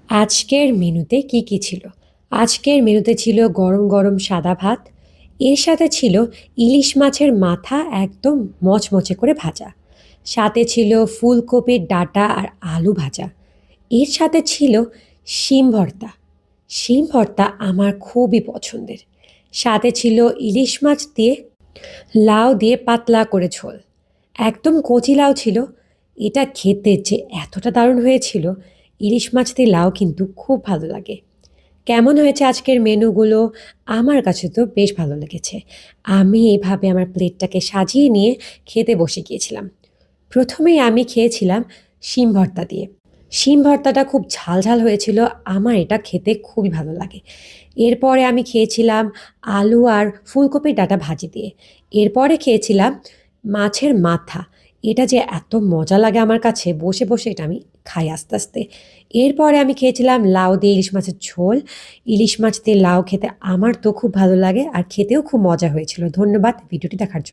আজকের মেনুতে কি ছিল? আজকের মেনুতে ছিল গরম গরম সাদা ভাত। এর সাথে ছিল ইলিশ মাছের মাথা একদম মচমচে করে ভাজা। সাথে ছিল ফুলকপির ডাঁটা আর আলু ভাজা। এর সাথে ছিল শিম ভর্তা। শিম ভর্তা আমার খুবই পছন্দের। সাথে ছিল ইলিশ মাছ দিয়ে লাউ দিয়ে পাতলা করে ঝোল। একদম কচি লাউ ছিল। এটা খেতে যে এতটা দারুণ হয়েছিল! ইলিশ মাছ দিয়ে লাউ কিন্তু খুব ভালো লাগে। কেমন হয়েছে আজকের মেনুগুলো? আমার কাছে তো বেশ ভালো লেগেছে। আমি এভাবে আমার প্লেটটাকে সাজিয়ে নিয়ে খেতে বসে গিয়েছিলাম। প্রথমেই আমি খেয়েছিলাম শিম ভর্তা দিয়ে। শিম ভর্তাটা খুব ঝাল ঝাল হয়েছিল। আমার এটা খেতে খুবই ভালো লাগে। এরপরে আমি খেয়েছিলাম আলু আর ফুলকপির ডাঁটা ভাজি দিয়ে। এরপরে খেয়েছিলাম মাছের মাথা। এটা যে এত মজা লাগে আমার কাছে, বসে বসে এটা আমি খাই আস্তে আস্তে। এরপরে আমি খেয়েছিলাম লাউ দিয়ে ইলিশ মাছের ঝোল। ইলিশ মাছ দিয়ে লাউ খেতে আমার তো খুব ভালো লাগে আর খেতেও খুব মজা হয়েছিল। ধন্যবাদ ভিডিওটি দেখার জন্য।